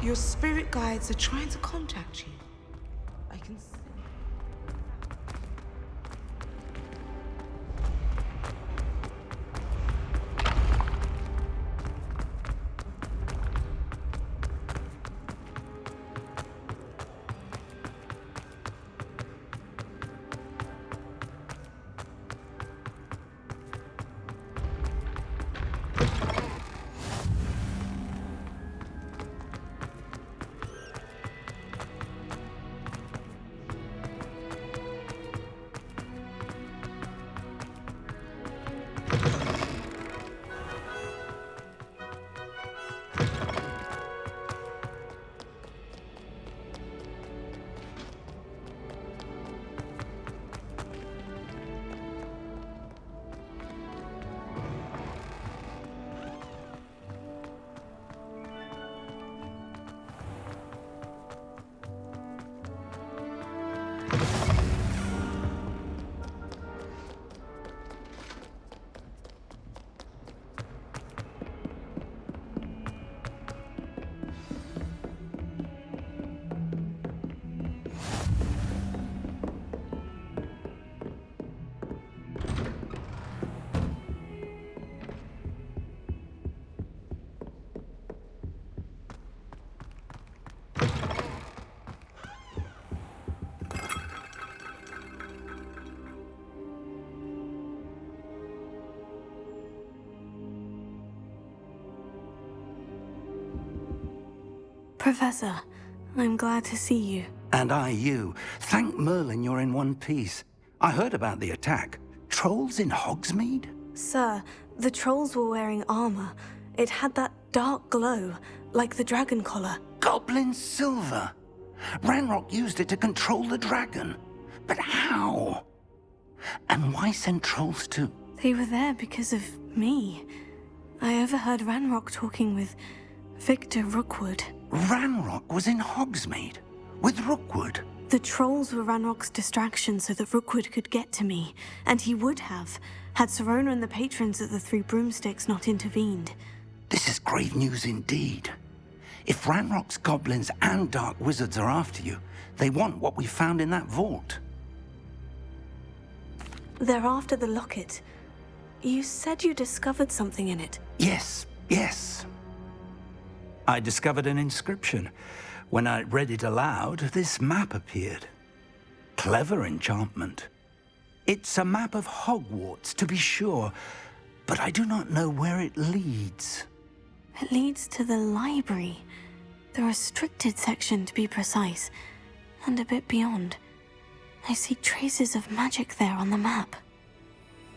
Your spirit guides are trying to contact you. I can see. Professor, I'm glad to see you. And I you. Thank Merlin you're in one piece. I heard about the attack. Trolls in Hogsmeade? Sir, the trolls were wearing armor. It had that dark glow, like the dragon collar. Goblin silver. Ranrock used it to control the dragon. But how? And why send trolls to... They were there because of me. I overheard Ranrock talking with Victor Rookwood. Ranrock was in Hogsmeade? With Rookwood? The trolls were Ranrock's distraction so that Rookwood could get to me. And he would have, had Sirona and the patrons at the Three Broomsticks not intervened. This is grave news indeed. If Ranrock's goblins and dark wizards are after you, they want what we found in that vault. They're after the locket. You said you discovered something in it. Yes. I discovered an inscription. When I read it aloud, this map appeared. Clever enchantment. It's a map of Hogwarts, to be sure, but I do not know where it leads. It leads to the library. The restricted section, to be precise, and a bit beyond. I see traces of magic there on the map.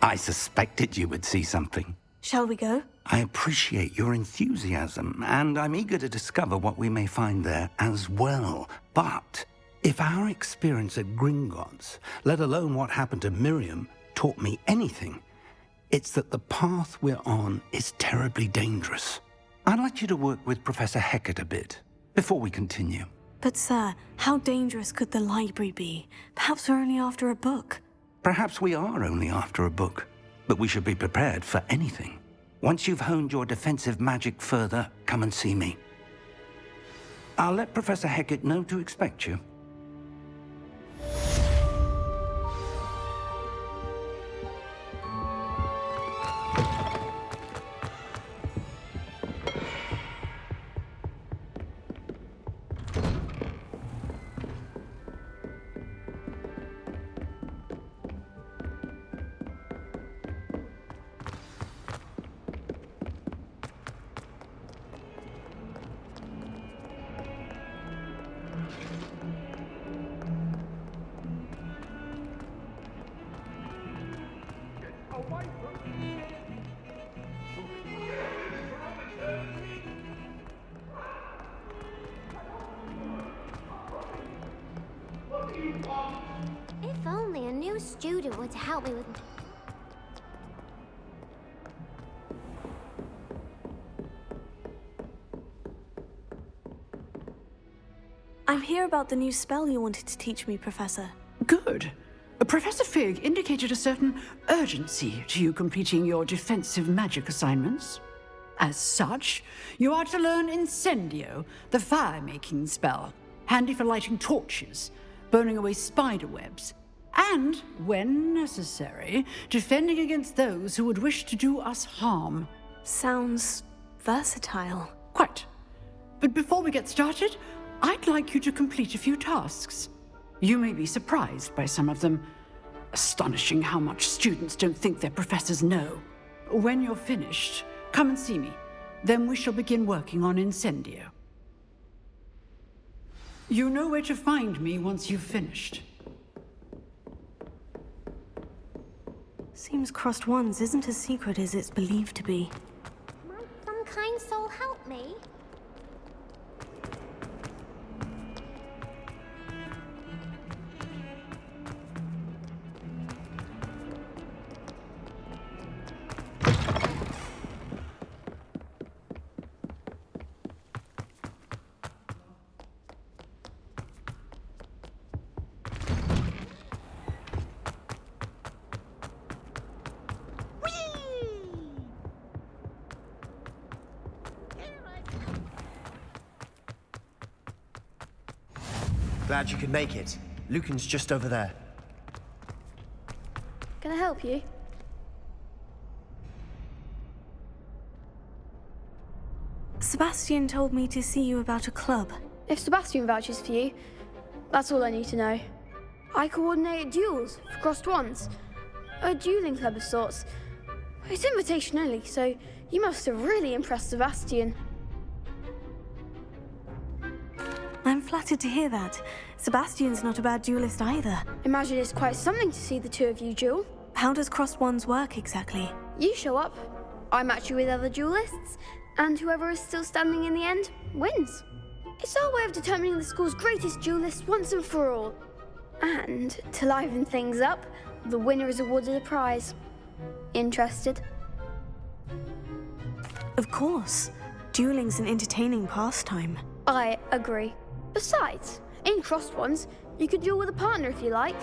I suspected you would see something. Shall we go? I appreciate your enthusiasm, and I'm eager to discover what we may find there as well. But if our experience at Gringotts, let alone what happened to Miriam, taught me anything, it's that the path we're on is terribly dangerous. I'd like you to work with Professor Hecat a bit before we continue. But sir, how dangerous could the library be? Perhaps we're only after a book. Perhaps we are only after a book, but we should be prepared for anything. Once you've honed your defensive magic further, come and see me. I'll let Professor Hecat know to expect you. If only a new student were to help me with... I'm here about the new spell you wanted to teach me, Professor. Good. Professor Fig indicated a certain urgency to you completing your defensive magic assignments. As such, you are to learn Incendio, the fire-making spell, handy for lighting torches, burning away spider webs, and, when necessary, defending against those who would wish to do us harm. Sounds versatile. Quite. But before we get started, I'd like you to complete a few tasks. You may be surprised by some of them. Astonishing how much students don't think their professors know. When you're finished, come and see me. Then we shall begin working on Incendio. You know where to find me once you've finished. Seems Crossed Wands isn't as secret as it's believed to be. Might some kind soul help me? Glad you could make it. Lucan's just over there. Can I help you? Sebastian told me to see you about a club. If Sebastian vouches for you, that's all I need to know. I coordinate duels for Crossed Wands. A dueling club of sorts. It's invitation only, so you must have really impressed Sebastian. I'm flattered to hear that. Sebastian's not a bad duelist either. Imagine it's quite something to see the two of you duel. How does Crossed Wands work exactly? You show up, I match you with other duelists, and whoever is still standing in the end wins. It's our way of determining the school's greatest duelist once and for all. And to liven things up, the winner is awarded a prize. Interested? Of course. Dueling's an entertaining pastime. I agree. Besides, in Crossed Wands, you could duel with a partner if you like.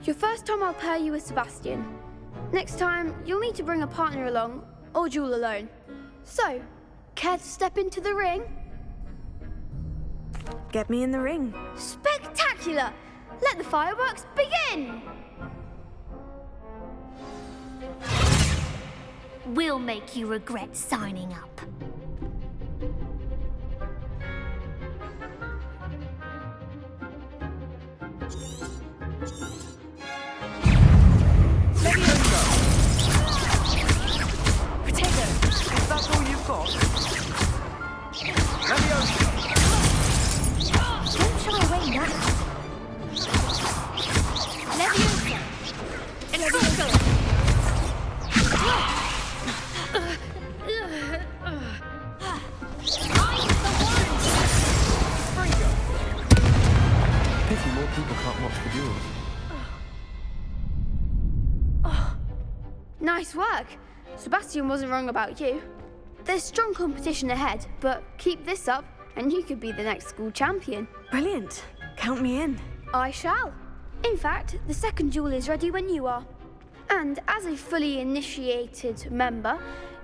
Your first time I'll pair you with Sebastian. Next time, you'll need to bring a partner along, or duel alone. So, care to step into the ring? Get me in the ring. Spectacular! Let the fireworks begin! We'll make you regret signing up. Potato! If that's all you've got. Leviosa! Don't shy away now. Leviosa! Leviosa! Pity more people can't watch the duels. Nice work. Sebastian wasn't wrong about you. There's strong competition ahead, but keep this up and you could be the next school champion. Brilliant. Count me in. I shall. In fact, the second duel is ready when you are. And as a fully initiated member,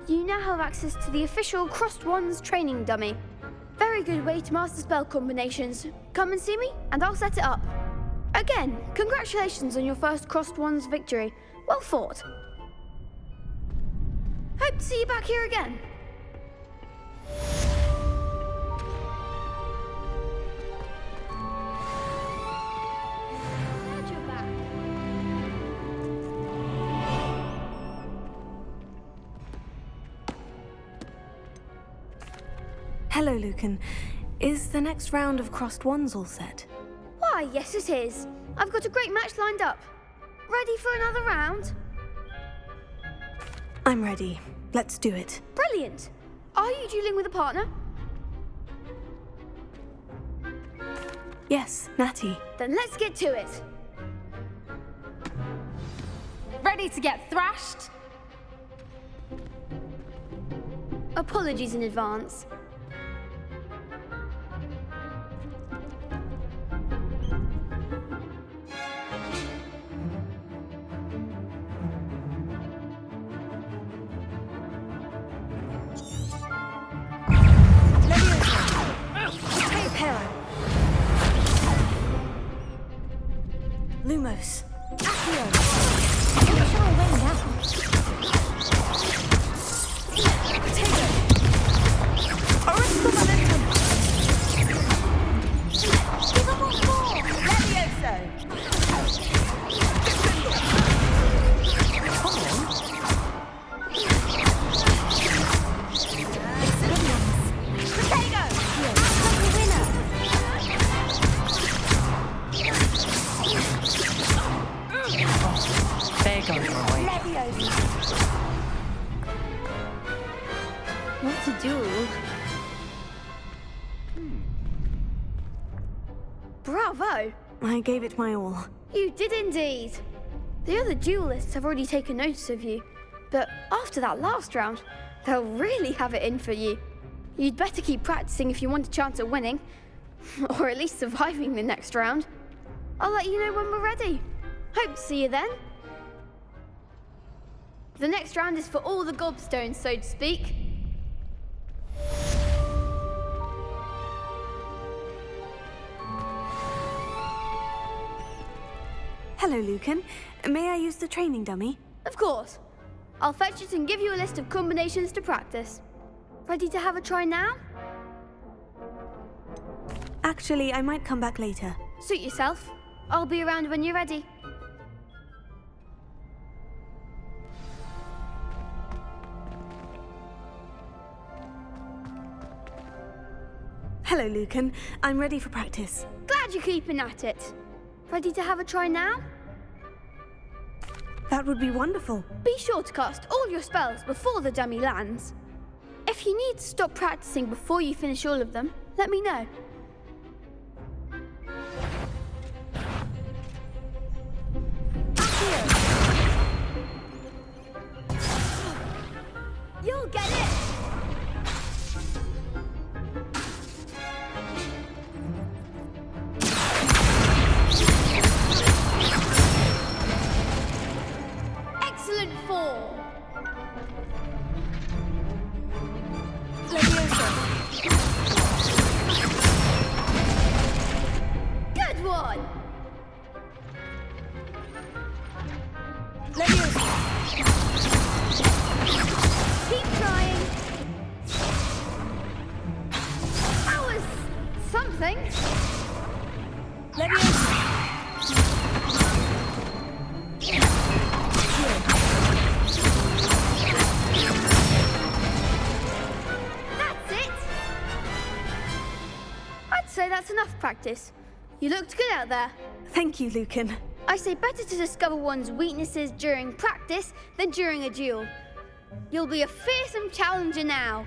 you now have access to the official Crossed Wands training dummy. Very good way to master spell combinations. Come and see me and I'll set it up. Again, congratulations on your first Crossed Wands victory. Well fought. Hope to see you back here again. Glad you're back. Hello, Lucan. Is the next round of Crossed Wands all set? Why, yes it is. I've got a great match lined up. Ready for another round? I'm ready. Let's do it. Brilliant. Are you dueling with a partner? Yes, Natty. Then let's get to it. Ready to get thrashed? Apologies in advance. Lumos. Accio. It shall rain down. Potato! Original momentum! Give them what for. Levioso! What a duel. Bravo! I gave it my all. You did indeed. The other duelists have already taken notice of you, but after that last round, they'll really have it in for you. You'd better keep practicing if you want a chance at winning, or at least surviving the next round. I'll let you know when we're ready. Hope to see you then. The next round is for all the gobstones, so to speak. Hello, Lucan. May I use the training dummy? Of course. I'll fetch it and give you a list of combinations to practice. Ready to have a try now? Actually, I might come back later. Suit yourself. I'll be around when you're ready. Hello, Lucan. I'm ready for practice. Glad you're keeping at it. Ready to have a try now? That would be wonderful. Be sure to cast all your spells before the dummy lands. If you need to stop practicing before you finish all of them, let me know. You'll get it! Excellent fall! Good one! Keep trying. That was something. That's it. I'd say that's enough practice. You looked good out there. Thank you, Lucan. I say better to discover one's weaknesses during practice than during a duel. You'll be a fearsome challenger now.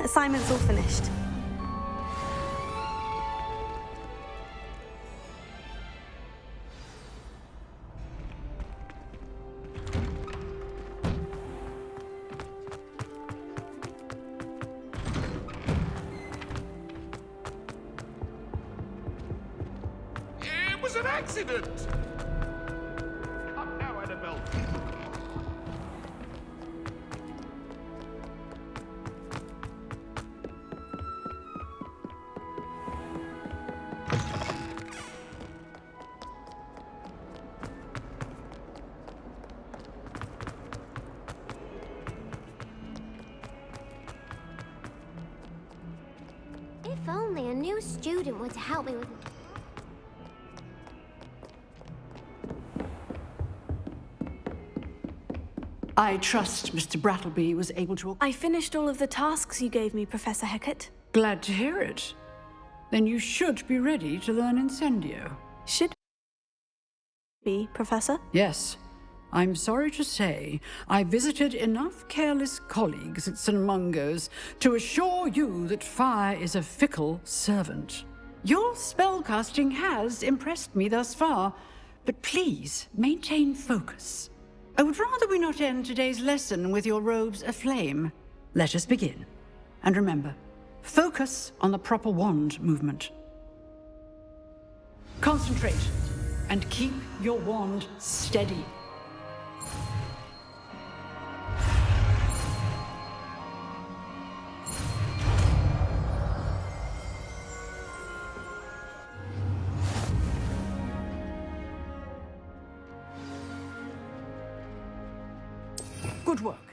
Assignment's all finished. It was an accident! Up now, Annabelle. If only a new student were to help me with... I trust Mr. Brattleby was able to... I finished all of the tasks you gave me, Professor Hecat. Glad to hear it. Then you should be ready to learn Incendio. Should be, Professor? Yes. I'm sorry to say, I visited enough careless colleagues at St. Mungo's to assure you that fire is a fickle servant. Your spellcasting has impressed me thus far, but please maintain focus. I would rather we not end today's lesson with your robes aflame. Let us begin. And remember, focus on the proper wand movement. Concentrate and keep your wand steady. Good work.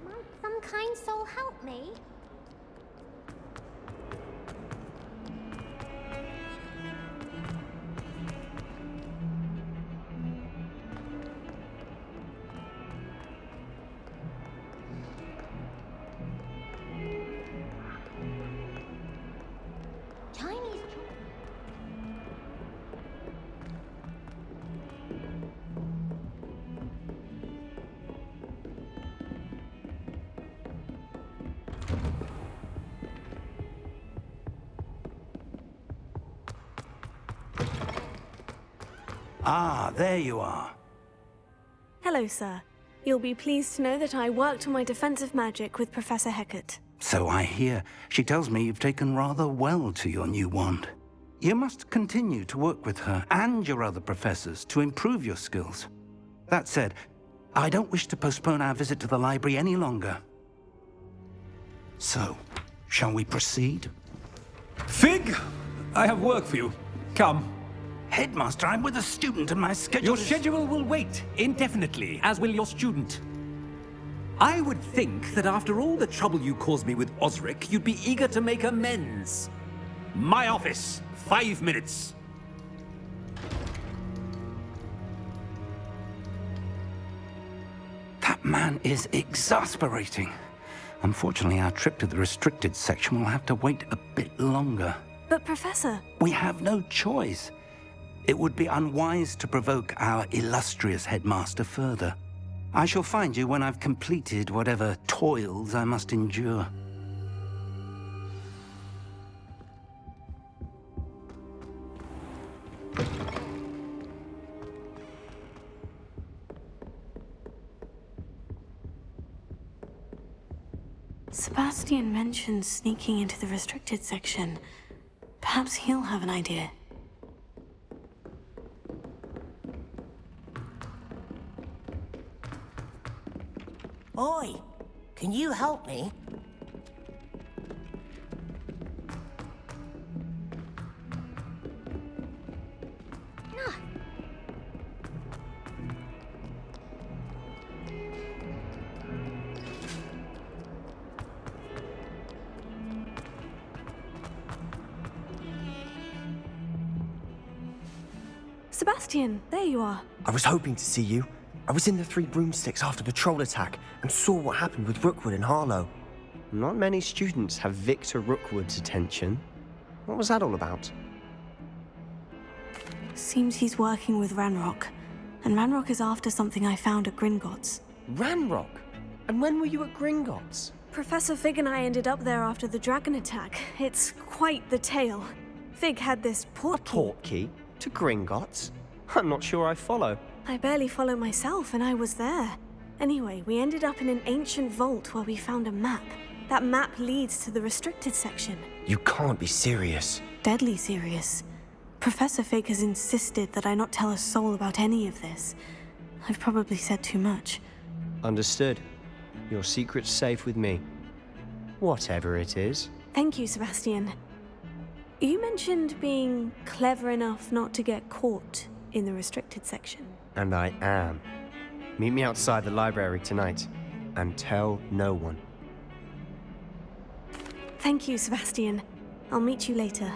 Might some kind soul help me? Chinese. Ah, there you are. Hello, sir. You'll be pleased to know that I worked on my defensive magic with Professor Heckert. So I hear. She tells me you've taken rather well to your new wand. You must continue to work with her and your other professors to improve your skills. That said, I don't wish to postpone our visit to the library any longer. So, shall we proceed? Fig, I have work for you. Come. Headmaster, I'm with a student and my schedule Your is- schedule will wait indefinitely, as will your student. I would think that after all the trouble you caused me with Osric, you'd be eager to make amends. My office, 5 minutes. That man is exasperating. Unfortunately, our trip to the restricted section will have to wait a bit longer. But, Professor, We have no choice. It would be unwise to provoke our illustrious headmaster further. I shall find you when I've completed whatever toils I must endure. Sebastian mentioned sneaking into the restricted section. Perhaps he'll have an idea. Oi, can you help me? Sebastian, there you are. I was hoping to see you. I was in the Three Broomsticks after the troll attack and saw what happened with Rookwood and Harlow. Not many students have Victor Rookwood's attention. What was that all about? Seems he's working with Ranrock. And Ranrock is after something I found at Gringotts. Ranrock? And when were you at Gringotts? Professor Fig and I ended up there after the dragon attack. It's quite the tale. Fig had this port key. Port key? To Gringotts? I'm not sure I follow. I barely follow myself, and I was there. Anyway, we ended up in an ancient vault where we found a map. That map leads to the restricted section. You can't be serious. Deadly serious. Professor Fig has insisted that I not tell a soul about any of this. I've probably said too much. Understood. Your secret's safe with me. Whatever it is. Thank you, Sebastian. You mentioned being clever enough not to get caught in the restricted section. And I am. Meet me outside the library tonight. And tell no one. Thank you, Sebastian. I'll meet you later.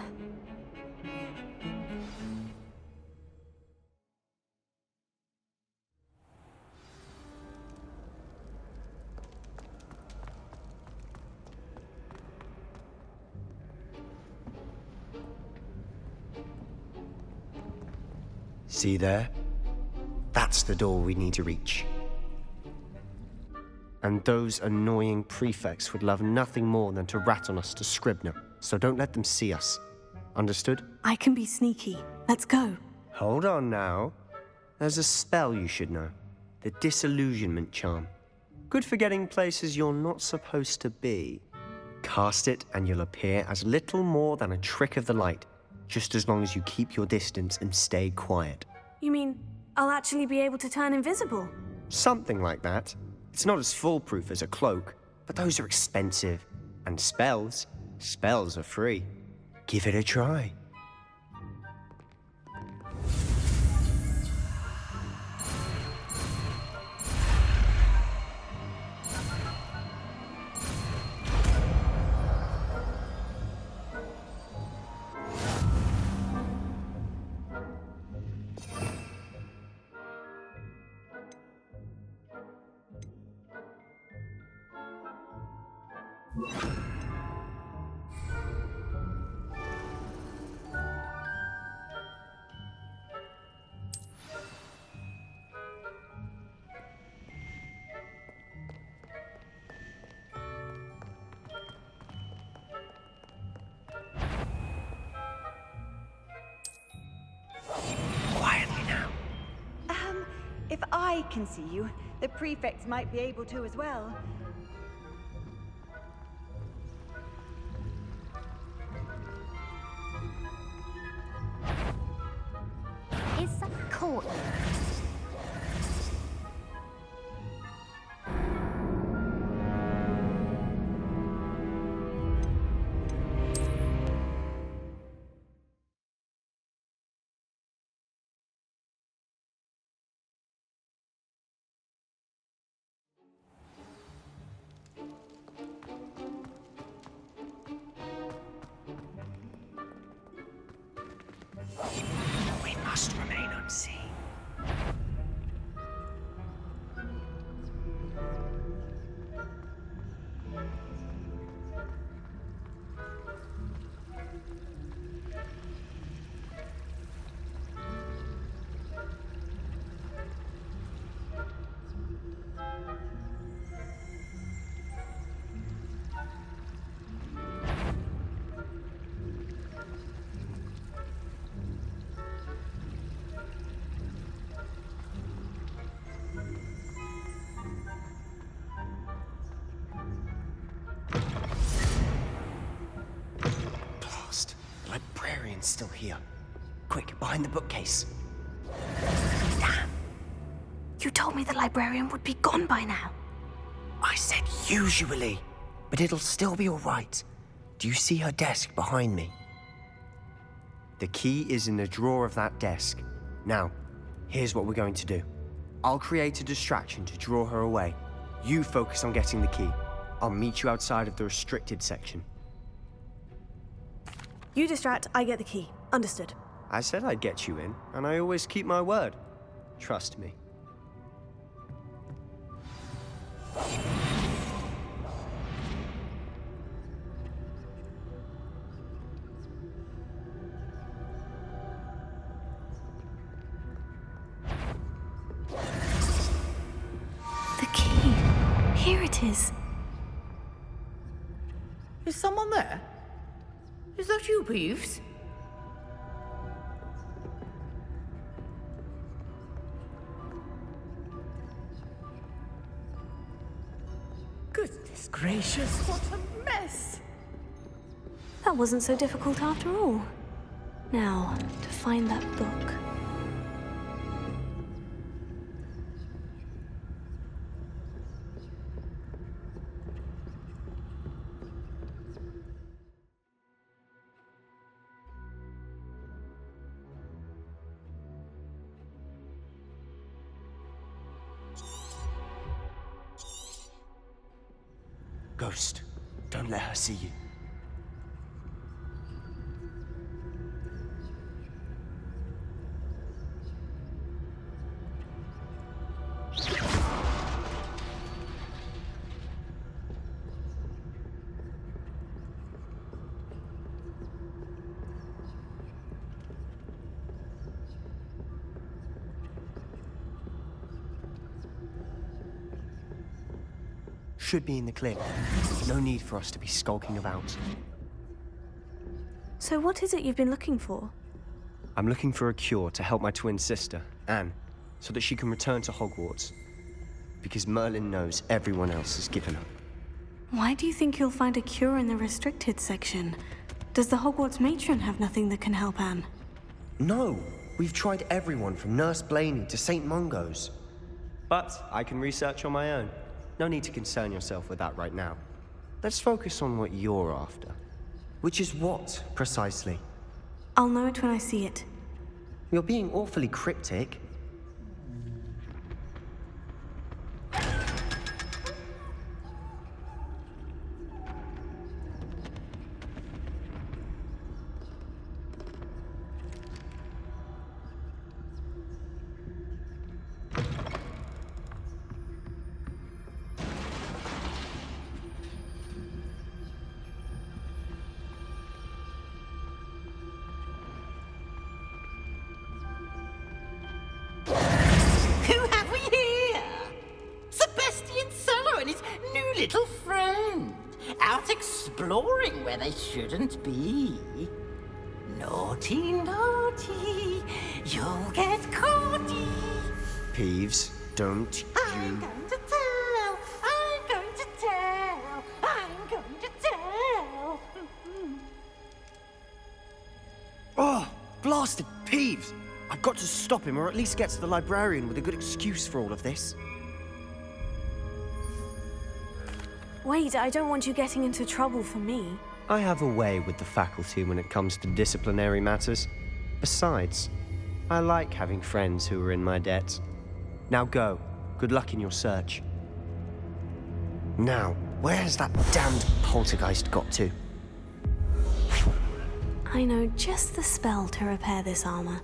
See there? That's the door we need to reach. And those annoying prefects would love nothing more than to rat on us to Scribner, so don't let them see us. Understood? I can be sneaky. Let's go. Hold on now. There's a spell you should know. The Disillusionment Charm. Good for getting places you're not supposed to be. Cast it and you'll appear as little more than a trick of the light, just as long as you keep your distance and stay quiet. You mean I'll actually be able to turn invisible? Something like that. It's not as foolproof as a cloak, but those are expensive. And spells are free. Give it a try. If I can see you, the prefects might be able to as well. Is that courtyard? We must remain unseen. Librarian's still here. Quick, behind the bookcase. Damn. You told me the librarian would be gone by now. I said usually, but it'll still be all right. Do you see her desk behind me? The key is in the drawer of that desk. Now, here's what we're going to do. I'll create a distraction to draw her away. You focus on getting the key. I'll meet you outside of the restricted section. You distract, I get the key. Understood. I said I'd get you in, and I always keep my word. Trust me. The key. Here it is. Is someone there? Is that you, Peeves? Goodness gracious, what a mess! That wasn't so difficult after all. Now, to find that book. Ghost, don't let her see you. Should be in the clear. No need for us to be skulking about. So what is it you've been looking for? I'm looking for a cure to help my twin sister, Anne, so that she can return to Hogwarts. Because Merlin knows everyone else has given up. Why do you think you'll find a cure in the restricted section? Does the Hogwarts matron have nothing that can help Anne? No! We've tried everyone from Nurse Blaney to St. Mungo's. But I can research on my own. No need to concern yourself with that right now. Let's focus on what you're after. Which is what, precisely? I'll know it when I see it. You're being awfully cryptic. Little friend, out exploring where they shouldn't be. Naughty, naughty, you'll get caughty. Peeves, don't you... I'm going to tell, I'm going to tell, I'm going to tell. Oh, blasted Peeves! I've got to stop him, or at least get to the librarian with a good excuse for all of this. Wait, I don't want you getting into trouble for me. I have a way with the faculty when it comes to disciplinary matters. Besides, I like having friends who are in my debt. Now go. Good luck in your search. Now, where has that damned poltergeist got to? I know just the spell to repair this armor.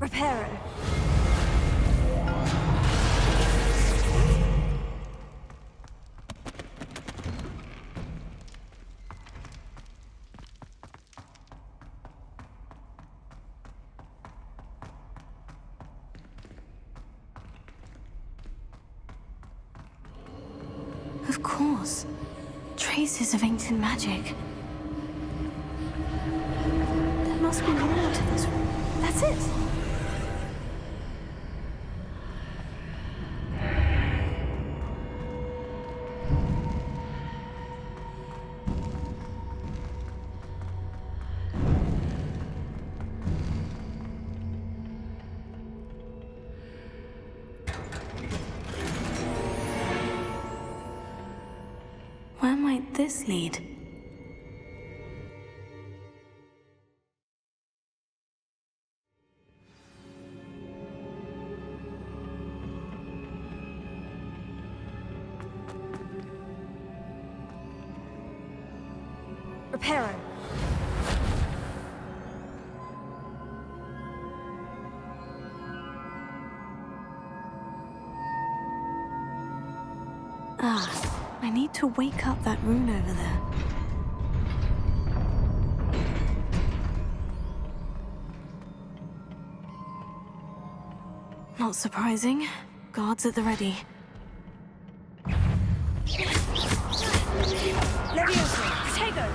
Reparo. Of course. Traces of ancient magic. There must be more to this room. That's it. Where might this lead? Reparo. I need to wake up that rune over there. Not surprising. Guards at the ready. Leviosa, Protego!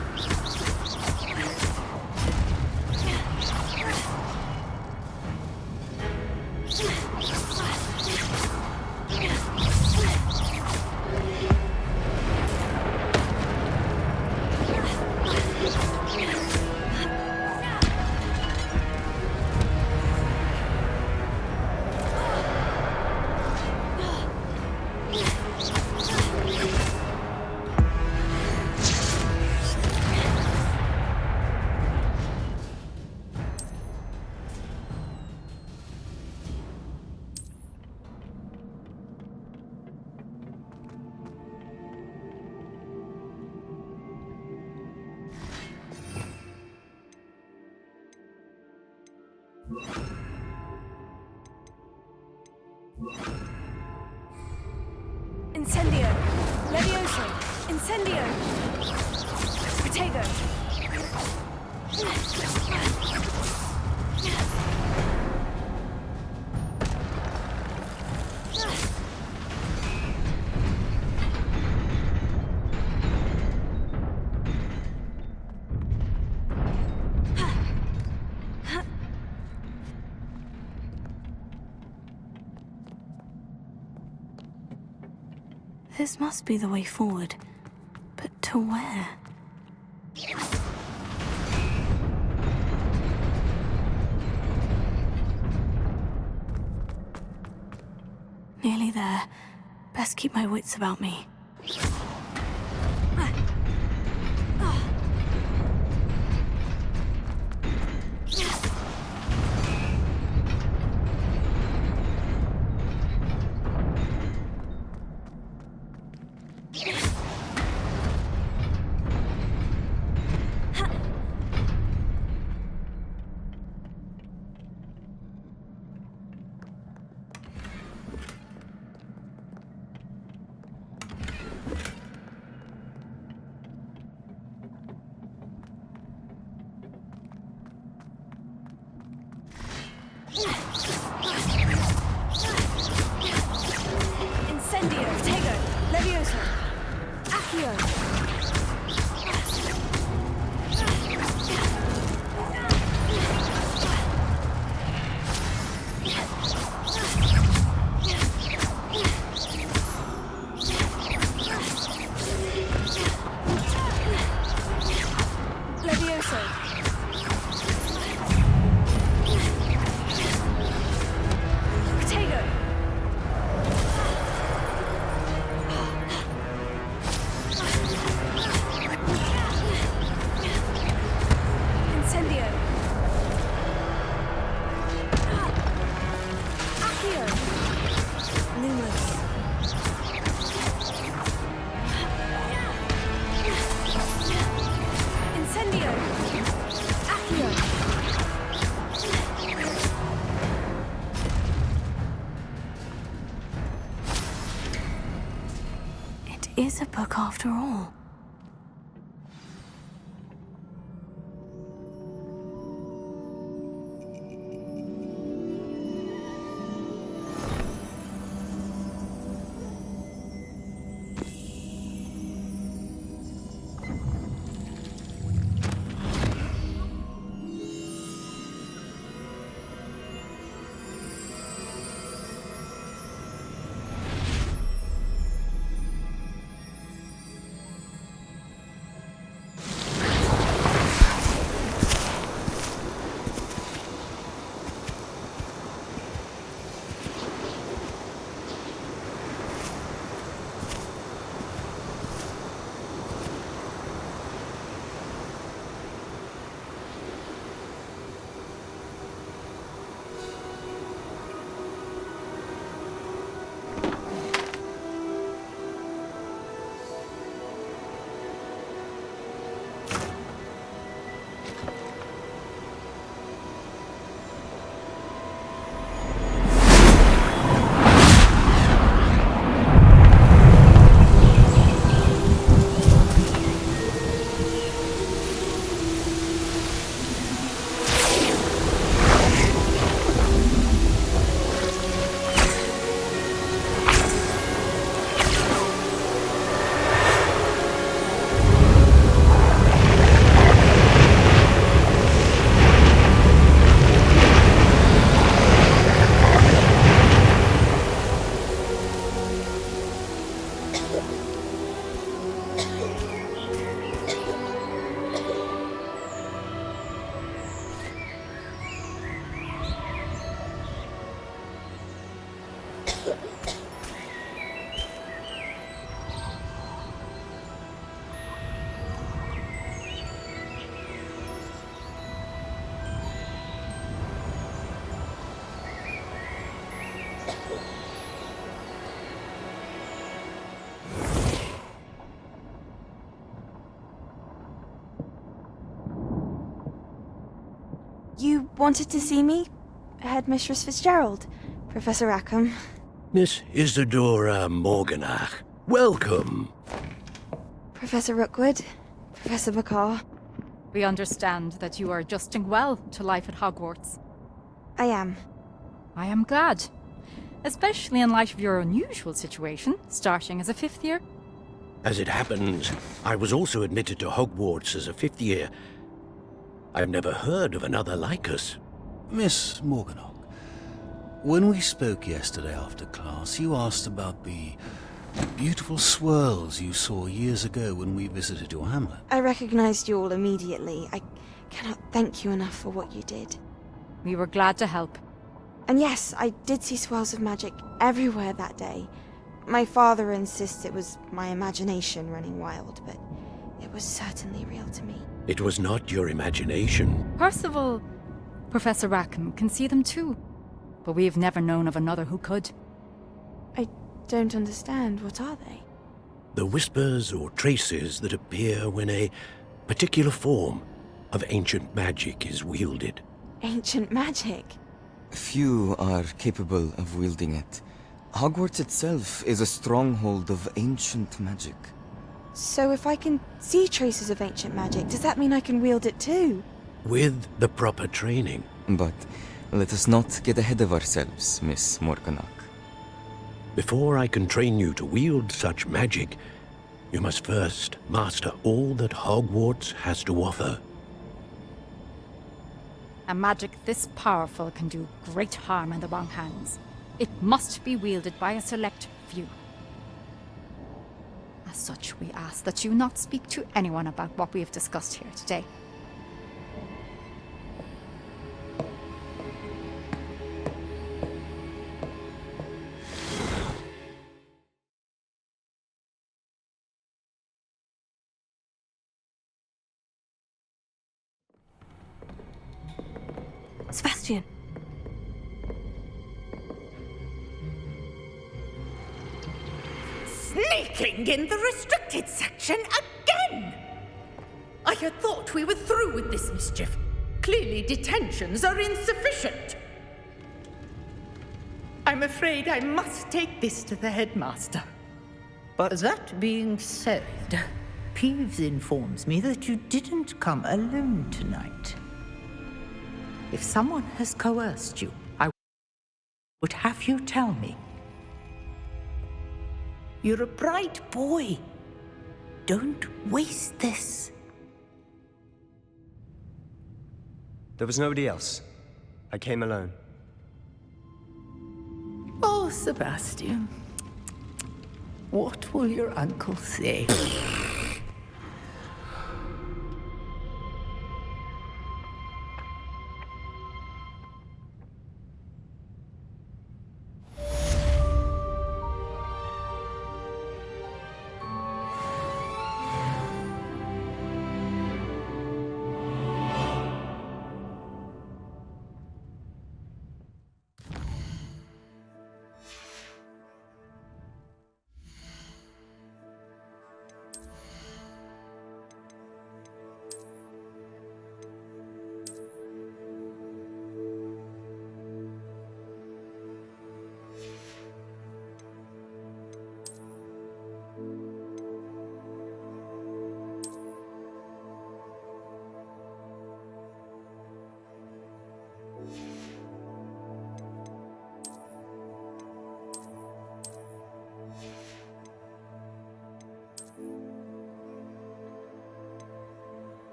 Incendio! Leviosa! Incendio! Protego! This must be the way forward. But to where? Nearly there. Best keep my wits about me. Incendio, Tego, Levioso, Accio. Levioso. Protego. Incendio. Accio. Lumos. Incendio. Accio. It is a book after all. You wanted to see me? Headmistress Fitzgerald, Professor Rackham. Miss Isadora Morganach, welcome. Professor Rookwood, Professor Bakar. We understand that you are adjusting well to life at Hogwarts. I am. I am glad. Especially in light of your unusual situation, starting as a 5th year. As it happens, I was also admitted to Hogwarts as a 5th year. I've never heard of another like us. Miss Morganach, when we spoke yesterday after class, you asked about the beautiful swirls you saw years ago when we visited your hamlet. I recognized you all immediately. I cannot thank you enough for what you did. We were glad to help. And yes, I did see swirls of magic everywhere that day. My father insists it was my imagination running wild, but it was certainly real to me. It was not your imagination. Percival, Professor Rackham can see them too. But we've never known of another who could. I don't understand. What are they? The whispers or traces that appear when a particular form of ancient magic is wielded. Ancient magic? Few are capable of wielding it. Hogwarts itself is a stronghold of ancient magic. So if I can see traces of ancient magic, does that mean I can wield it too? With the proper training. But let us not get ahead of ourselves, Miss Morganach. Before I can train you to wield such magic, you must first master all that Hogwarts has to offer. A magic this powerful can do great harm in the wrong hands. It must be wielded by a select few. As such, we ask that you not speak to anyone about what we have discussed here today. Sebastian! Sneaking in the restricted section again! I had thought we were through with this mischief. Clearly detentions are insufficient. I'm afraid I must take this to the headmaster. But that being said, Peeves informs me that you didn't come alone tonight. If someone has coerced you, I would have you tell me. You're a bright boy. Don't waste this. There was nobody else. I came alone. Oh, Sebastian. What will your uncle say?